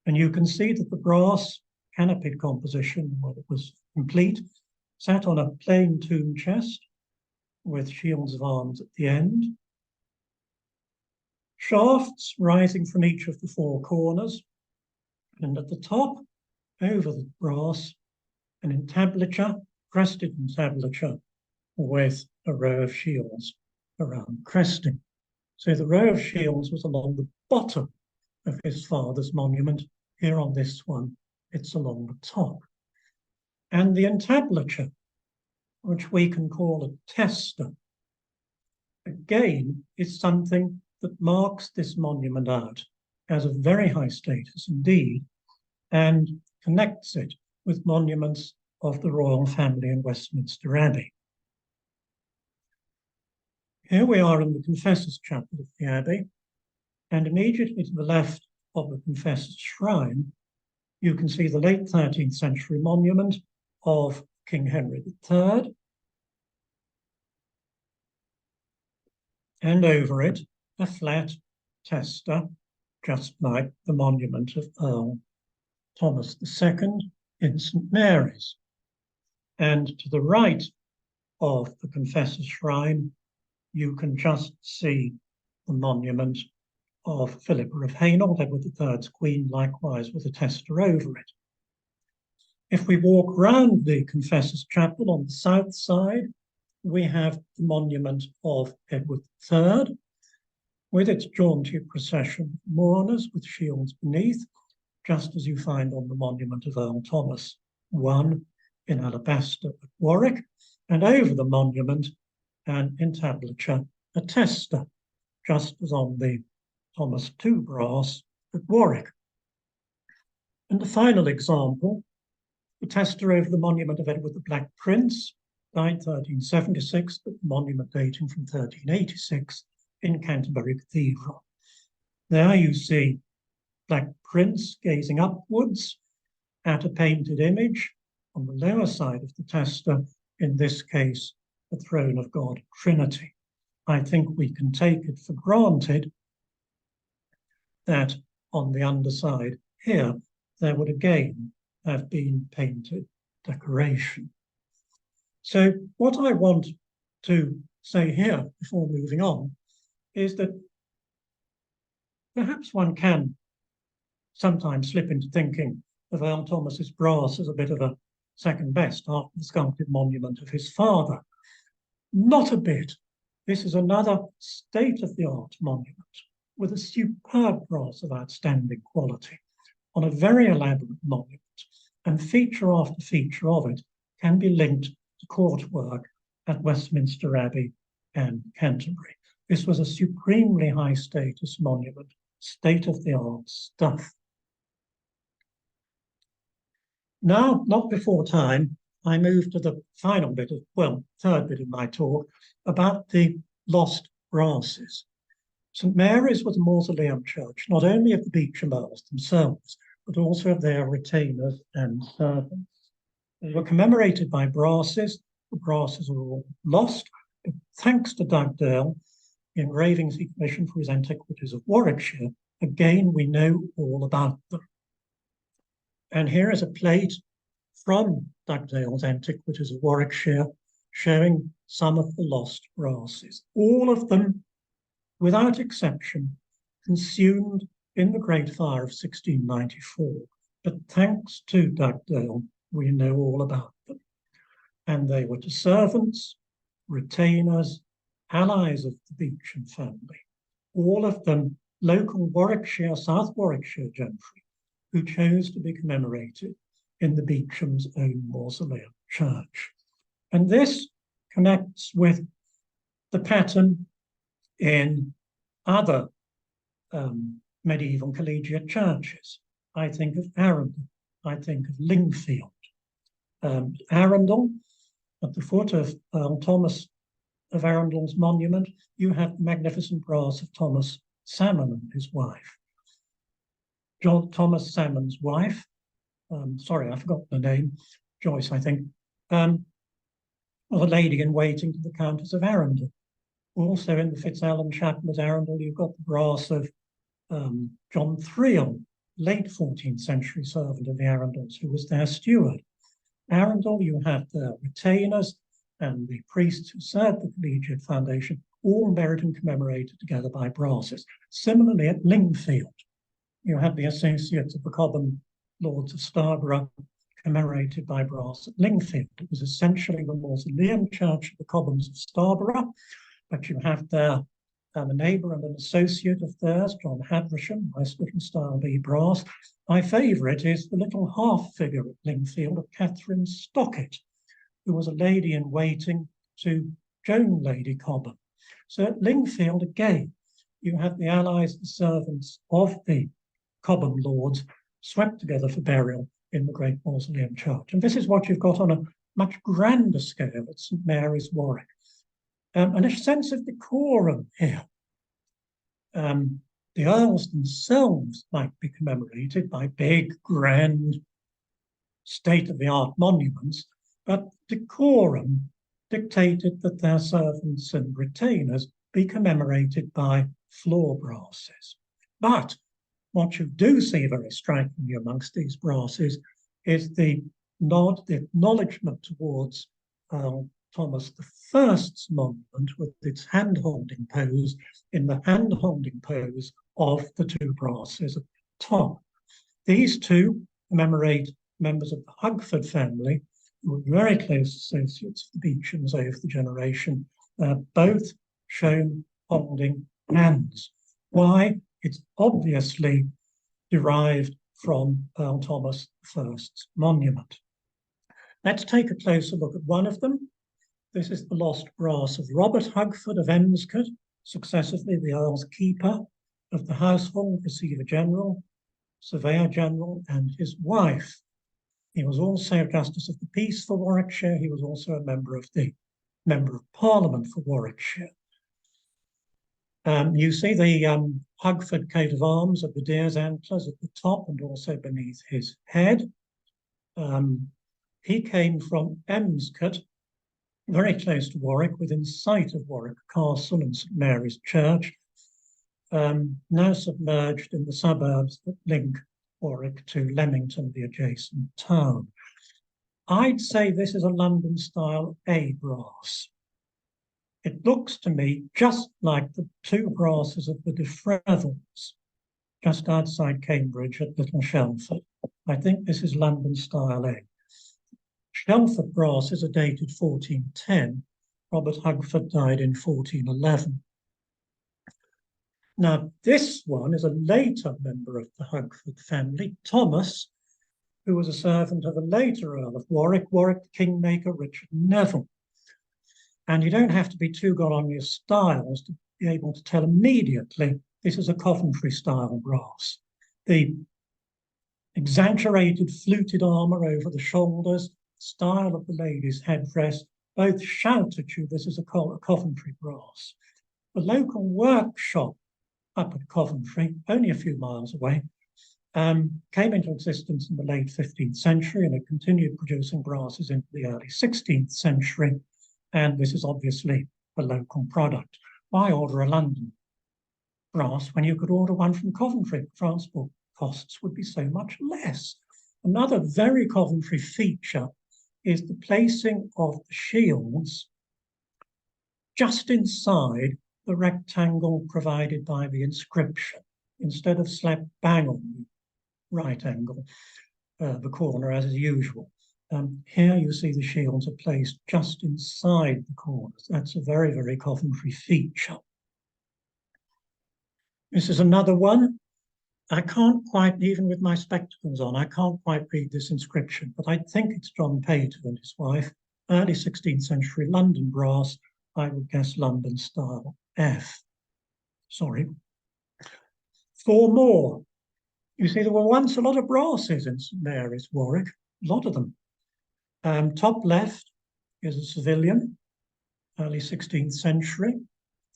And you can see that the brass canopied composition, when it was complete, sat on a plain tomb chest with shields of arms at the end, shafts rising from each of the 4 corners, and at the top, over the brass, an entablature, crested entablature, with a row of shields around cresting. So the row of shields was along the bottom of his father's monument. Here on this one, it's along the top. And the entablature, which we can call a tester, again, is something that marks this monument out as of very high status indeed, and connects it with monuments of the royal family in Westminster Abbey. Here we are in the Confessor's Chapel of the Abbey, and immediately to the left of the Confessor's Shrine, you can see the late 13th century monument of King Henry III, and over it, a flat tester, just like the monument of Earl Thomas II in St. Mary's. And to the right of the Confessor's Shrine, you can just see the monument of Philippa of Hainault, Edward III's queen, likewise with a tester over it. If we walk round the Confessor's Chapel on the south side, we have the monument of Edward III, with its jaunty procession of mourners with shields beneath, just as you find on the monument of Earl Thomas I in alabaster at Warwick, and over the monument an entablature, a tester, just as on the Thomas II brass at Warwick. And the final example the tester over the monument of Edward the Black Prince, died 1376, but the monument dating from 1386 in Canterbury Cathedral. There you see Black Prince gazing upwards at a painted image on the lower side of the tester, in this case, the throne of God Trinity. I think we can take it for granted that on the underside here, there would again have been painted decoration. So what I want to say here before moving on is that perhaps one can sometimes slip into thinking of Earl Thomas's brass as a bit of a second best after the sculpted monument of his father. Not a bit. This is another state-of-the-art monument with a superb brass of outstanding quality on a very elaborate monument, and feature after feature of it can be linked to court work at Westminster Abbey and Canterbury. This was a supremely high status monument, state-of-the-art stuff. Now, not before time, I move to the final bit of, well, third bit of my talk about the lost brasses. St Mary's was a mausoleum church, not only of the Beauchamp Earls themselves, but also of their retainers and servants. They were commemorated by brasses. The brasses were all lost, but thanks to Dugdale, the engravings he commissioned for his Antiquities of Warwickshire, again, we know all about them. And here is a plate from Dugdale's Antiquities of Warwickshire showing some of the lost brasses. All of them, without exception, consumed in the Great Fire of 1694. But thanks to Dugdale, we know all about them. And they were to servants, retainers, allies of the Beauchamp family, all of them local Warwickshire, South Warwickshire gentry, who chose to be commemorated in the Beauchamp's own mausoleum church. And this connects with the pattern in other medieval collegiate churches. I think of Arundel, I think of Lingfield. Arundel, at the foot of Earl Thomas of Arundel's monument, you have the magnificent brass of Thomas Salmon and his wife. Thomas Salmon's wife, sorry, I forgot the name, Joyce, I think, was a lady in waiting to the Countess of Arundel. Also in the Fitzalan Chapel at Arundel, you've got the brass of John Threon, late 14th century servant of the Arundels, who was their steward. Arundel, you have their retainers and the priests who served the Collegiate Foundation, all buried and commemorated together by brasses. Similarly at Lingfield, you have the associates of the Cobham Lords of Starborough commemorated by brass at Lingfield. It was essentially the mausoleum church of the Cobhams of Starborough, but you have there a neighbour and an associate of theirs, John Haversham, nice little style B brass. My favourite is the little half figure at Lingfield of Catherine Stockett, who was a lady in waiting to Joan Lady Cobham. So at Lingfield, again, you have the allies and servants of the Cobham lords swept together for burial in the great mausoleum church. And this is what you've got on a much grander scale at St Mary's, Warwick. And a sense of decorum here. The earls themselves might be commemorated by big, grand, state-of-the-art monuments, but decorum dictated that their servants and retainers be commemorated by floor brasses. But what you do see very strikingly amongst these brasses is the nod, the acknowledgement towards Thomas I's monument with its hand-holding pose in the hand-holding pose of the two brasses at the top. These two commemorate members of the Hugford family, who were very close associates of the Beauchamps over the generation, both shown holding hands. Why? It's obviously derived from Earl Thomas I's monument. Let's take a closer look at one of them. This is the lost brass of Robert Hugford of Emscott, successively the Earl's keeper of the household, Receiver General, Surveyor General, and his wife. He was also Justice of the Peace for Warwickshire. He was also a member of Parliament for Warwickshire. You see the Hugford coat of arms of the deer's antlers at the top and also beneath his head. He came from Emscote, very close to Warwick, within sight of Warwick Castle and St Mary's Church, now submerged in the suburbs that link Warwick to Leamington, the adjacent town. I'd say this is a London-style A brass. It looks to me just like the two brasses of the Defrevels, just outside Cambridge at Little Shelford. I think this is London-style A. Shelford brasses are dated 1410. Robert Hugford died in 1411. Now, this one is a later member of the Hugford family, Thomas, who was a servant of a later Earl of Warwick, Warwick Kingmaker Richard Neville. And you don't have to be too good on your styles to be able to tell immediately this is a Coventry-style brass. The exaggerated fluted armour over the shoulders, style of the lady's headdress, both shout at you this is a Coventry brass. The local workshop up at Coventry, only a few miles away, came into existence in the late 15th century and it continued producing brasses into the early 16th century. And this is obviously a local product. Why order a London brass when you could order one from Coventry? Transport costs would be so much less. Another very Coventry feature is the placing of the shields just inside the rectangle provided by the inscription, instead of slap bang on the right angle, the corner as is usual. Here you see the shields are placed just inside the corners. That's a very, very Coventry feature. This is another one. I can't quite, even with my spectacles on, I can't quite read this inscription, but I think it's John Pater and his wife, early 16th century London brass, I would guess London style F. Sorry. 4 more. You see, there were once a lot of brasses in St Mary's, Warwick, a lot of them. Top left is a civilian, early 16th century,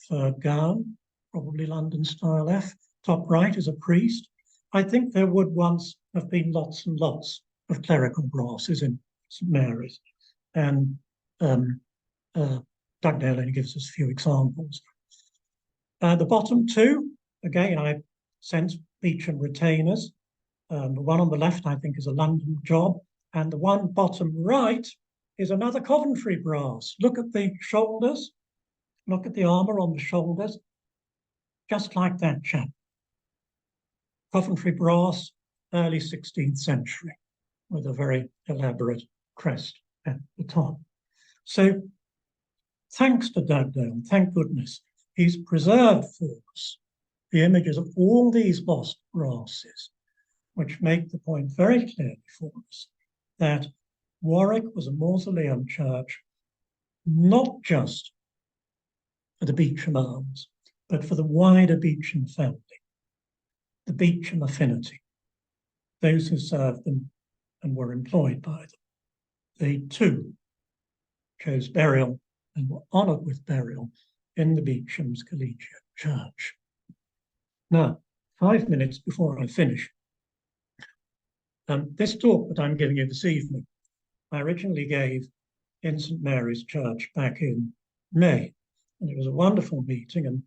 furred gown, probably London style F. Top right is a priest. I think there would once have been lots and lots of clerical brasses in St Mary's. And Dugdale only gives us a few examples. The bottom two, again, I sense Beauchamp retainers. The one on the left, I think, is a London job. And the one bottom right is another Coventry brass. Look at the shoulders. Look at the armour on the shoulders. Just like that chap. Coventry brass, early 16th century, with a very elaborate crest at the top. So thanks to Dugdale, thank goodness, he's preserved for us the images of all these lost brasses, which make the point very clearly for us that Warwick was a mausoleum church, not just for the Beauchamp Earls, but for the wider Beauchamp family, the Beauchamp affinity, those who served them and were employed by them. They too chose burial and were honoured with burial in the Beauchamp's collegiate church. Now, 5 minutes before I finish, this talk that I'm giving you this evening, I originally gave in St Mary's Church back in May, and it was a wonderful meeting, and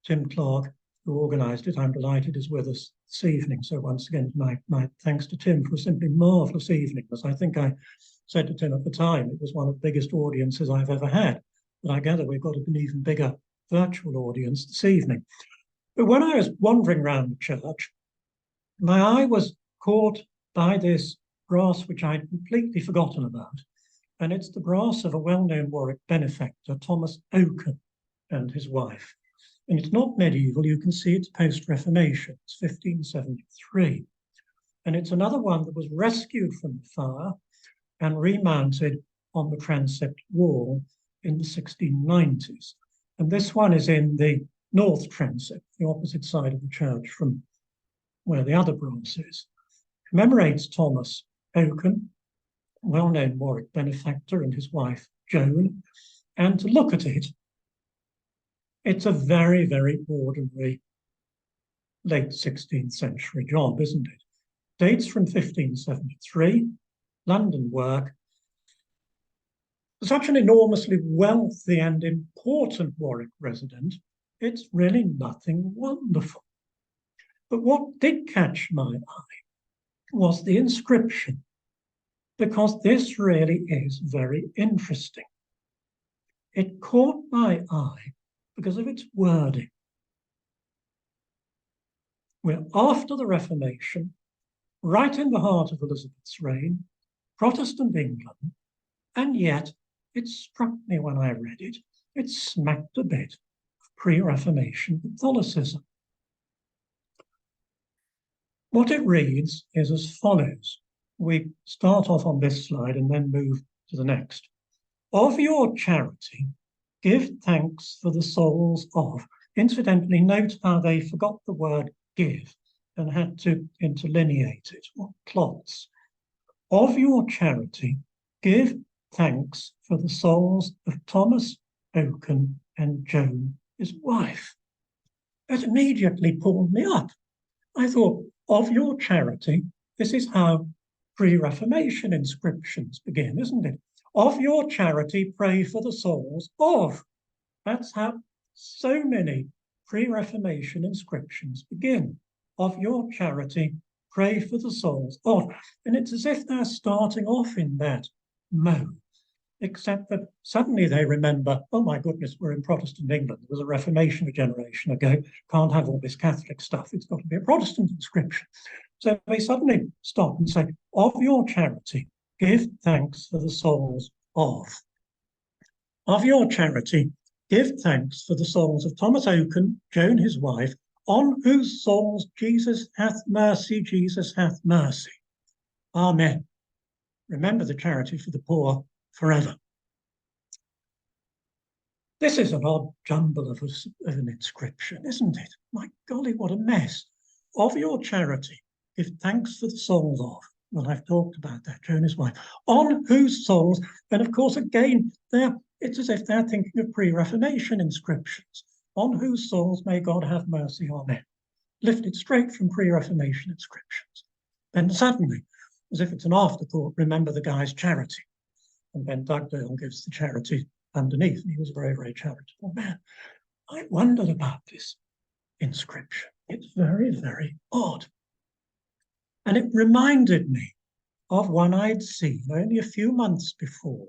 Tim Clark, who organised it, I'm delighted is with us this evening. So once again, my thanks to Tim for a simply marvellous evening. As I think I said to Tim at the time, it was one of the biggest audiences I've ever had. But I gather we've got an even bigger virtual audience this evening. But when I was wandering around the church, my eye was caught by this brass which I'd completely forgotten about. And it's the brass of a well-known Warwick benefactor, Thomas Oken, and his wife. And it's not medieval, you can see it's post-Reformation, it's 1573. And it's another one that was rescued from the fire and remounted on the transept wall in the 1690s. And this one is in the north transept, the opposite side of the church from where the other brass is. Commemorates Thomas Oken, well-known Warwick benefactor and his wife, Joan. And to look at it, it's a very, very ordinary late 16th century job, isn't it? Dates from 1573, London work. Such an enormously wealthy and important Warwick resident, it's really nothing wonderful. But what did catch my eye was the inscription, because this really is very interesting. It caught my eye because of its wording. We're after the Reformation, right in the heart of Elizabeth's reign, Protestant England, and yet it struck me when I read it, it smacked a bit of pre-Reformation Catholicism. What it reads is as follows. We start off on this slide and then move to the next. Of your charity, give thanks for the souls of. Incidentally, note how they forgot the word give and had to interlineate it, or plots. Of your charity, give thanks for the souls of Thomas Oken and Joan, his wife. That immediately pulled me up. I thought, of your charity, this is how pre-Reformation inscriptions begin, isn't it? Of your charity, pray for the souls of. That's how so many pre-Reformation inscriptions begin. Of your charity, pray for the souls of. And it's as if they're starting off in that mode, except that suddenly they remember, oh my goodness, we're in Protestant England. There was a Reformation a generation ago. Can't have all this Catholic stuff. It's got to be a Protestant inscription. So they suddenly stop and say, of your charity, give thanks for the souls of. Of your charity, give thanks for the souls of Thomas Oken, Joan his wife, on whose souls Jesus hath mercy, Jesus hath mercy. Amen. Remember the charity for the poor forever. This is an odd jumble of an inscription, isn't it? My golly, what a mess. Of your charity, give thanks for the souls of. Well, I've talked about that, Joan his wife. On whose souls, and of course, again, it's as if they're thinking of pre-Reformation inscriptions. On whose souls may God have mercy, amen. Lifted straight from pre-Reformation inscriptions. Then suddenly, as if it's an afterthought, remember the guy's charity. And then Dugdale gives the charity underneath, and he was a very, very charitable man. I wondered about this inscription. It's very, very odd. And it reminded me of one I'd seen only a few months before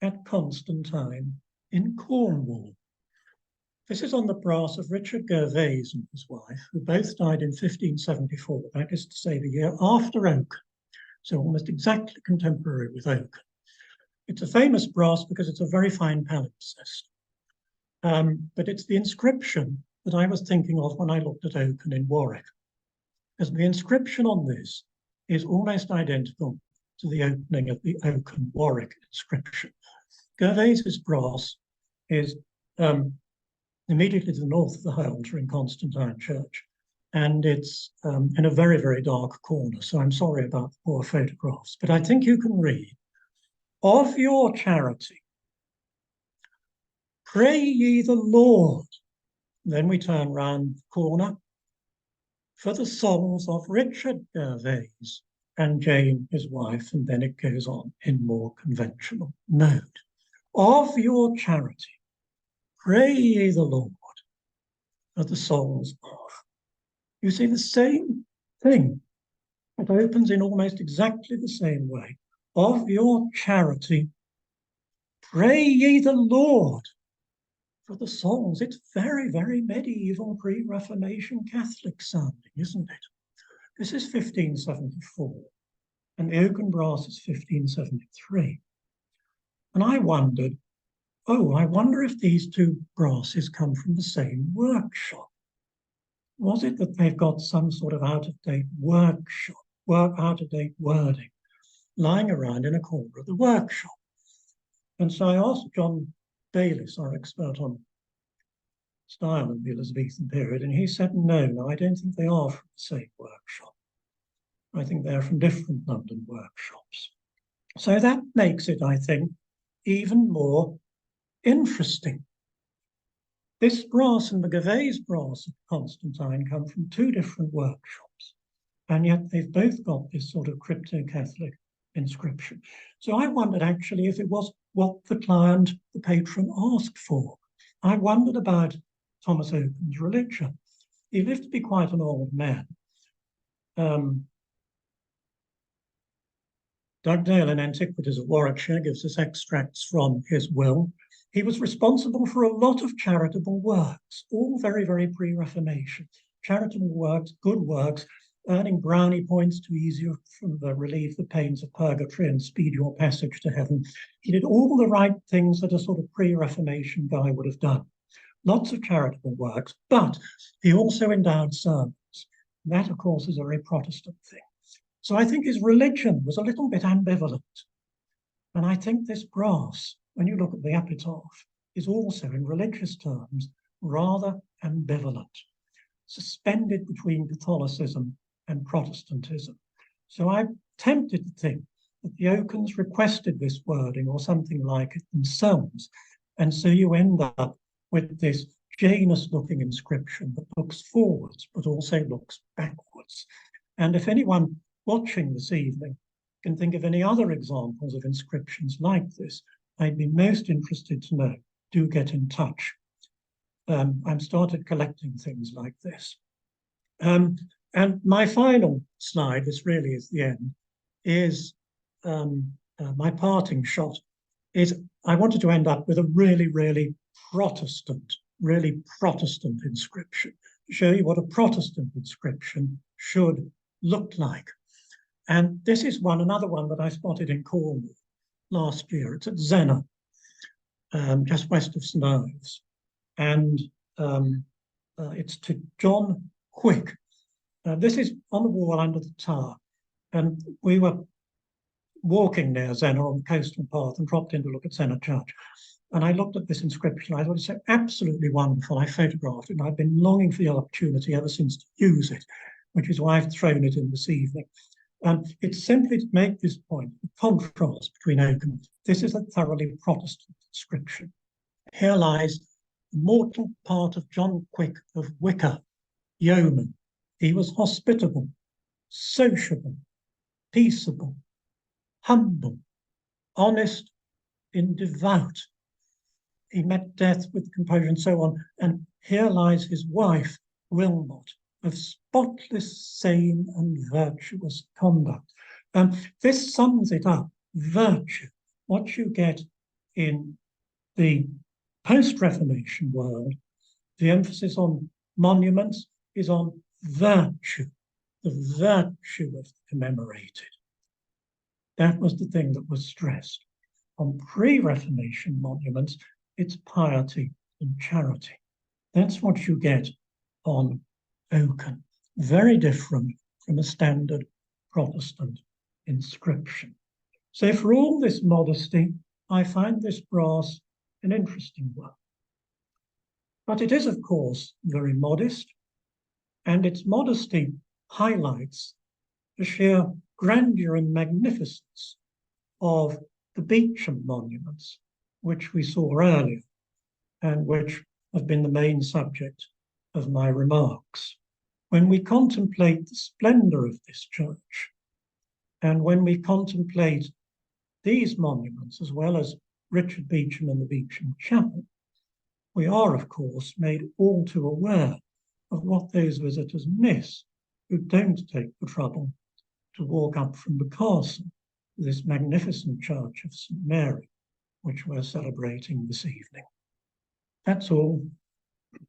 at Constantine in Cornwall. This is on the brass of Richard Gervase and his wife, who both died in 1574, that is to say the year after Oken, so almost exactly contemporary with Oken. It's a famous brass because it's a very fine palimpsest. But it's the inscription that I was thinking of when I looked at Oken in Warwick, because the inscription on this is almost identical to the opening of the Oken Warwick inscription. Gervase's brass is immediately to the north of the high altar in Constantine Church, and it's in a very, very dark corner, so I'm sorry about the poor photographs, but I think you can read, of your charity, pray ye the Lord. Then we turn round the corner for the souls of Richard Gervase and Jane, his wife, and then it goes on in more conventional mode. Of your charity, pray ye the Lord for the souls of. You see the same thing. It opens in almost exactly the same way. Of your charity, pray ye the Lord for the souls. It's very, very medieval, pre-Reformation Catholic sounding, isn't it? This is 1574, and the Oken brass is 1573. And I wondered, I wonder if these two brasses come from the same workshop. Was it that they've got some sort of out-of-date workshop, out-of-date wording lying around in a corner of the workshop? And so I asked John Bayliss, our expert on style in the Elizabethan period, and he said, no, I don't think they are from the same workshop. I think they're from different London workshops. So that makes it, I think, even more interesting. This brass and the Gervais brass of Constantine come from two different workshops, and yet they've both got this sort of crypto-Catholic inscription. So I wondered actually if it was what the client, the patron, asked for. I wondered about Thomas Oken's religion. He lived to be quite an old man. Dugdale in Antiquities of Warwickshire gives us extracts from his will. He was responsible for a lot of charitable works, all very, very pre-Reformation. Charitable works, good works, earning brownie points to ease you from relieve the pains of purgatory and speed your passage to heaven. He did all the right things that a sort of pre-Reformation guy would have done. Lots of charitable works, but he also endowed sermons. That, of course, is a very Protestant thing. So I think his religion was a little bit ambivalent. And I think this brass, when you look at the epitaph, is also, in religious terms, rather ambivalent, suspended between Catholicism and Protestantism. So I'm tempted to think that the Okens requested this wording or something like it themselves. And so you end up with this Janus-looking inscription that looks forwards, but also looks backwards. And if anyone watching this evening can think of any other examples of inscriptions like this, I'd be most interested to know. Do get in touch. I've started collecting things like this. And my final slide, this really is the end, is my parting shot, is I wanted to end up with a really, really Protestant inscription, to show you what a Protestant inscription should look like. And this is another one that I spotted in Cornwall last year. It's at Zena, just west of St Ives. And it's to John Quick. This is on the wall under the tower. And we were walking near Zena on the coastal path and dropped in to look at Zena Church. And I looked at this inscription. I thought it's so absolutely wonderful. I photographed it, and I've been longing for the opportunity ever since to use it, which is why I've thrown it in this evening. It's simply to make this point, the contrast between Oken. This is a thoroughly Protestant inscription. Here lies the mortal part of John Quick of Wicker, yeoman. He was hospitable, sociable, peaceable, humble, honest, and devout. He met death with composure and so on. And here lies his wife, Wilmot, of spotless, sane, and virtuous conduct. This sums it up, virtue. What you get in the post-Reformation world, the emphasis on monuments is on virtue, the virtue of the commemorated. That was the thing that was stressed. On pre-Reformation monuments, it's piety and charity. That's what you get on Oken. Very different from a standard Protestant inscription. So for all this modesty, I find this brass an interesting one. But it is, of course, very modest, and its modesty highlights the sheer grandeur and magnificence of the Beauchamp monuments, which we saw earlier, and which have been the main subject of my remarks. When we contemplate the splendor of this church, and when we contemplate these monuments, as well as Richard Beauchamp and the Beauchamp Chapel, we are, of course, made all too aware of what those visitors miss who don't take the trouble to walk up from the castle to this magnificent church of St Mary, which we're celebrating this evening. That's all.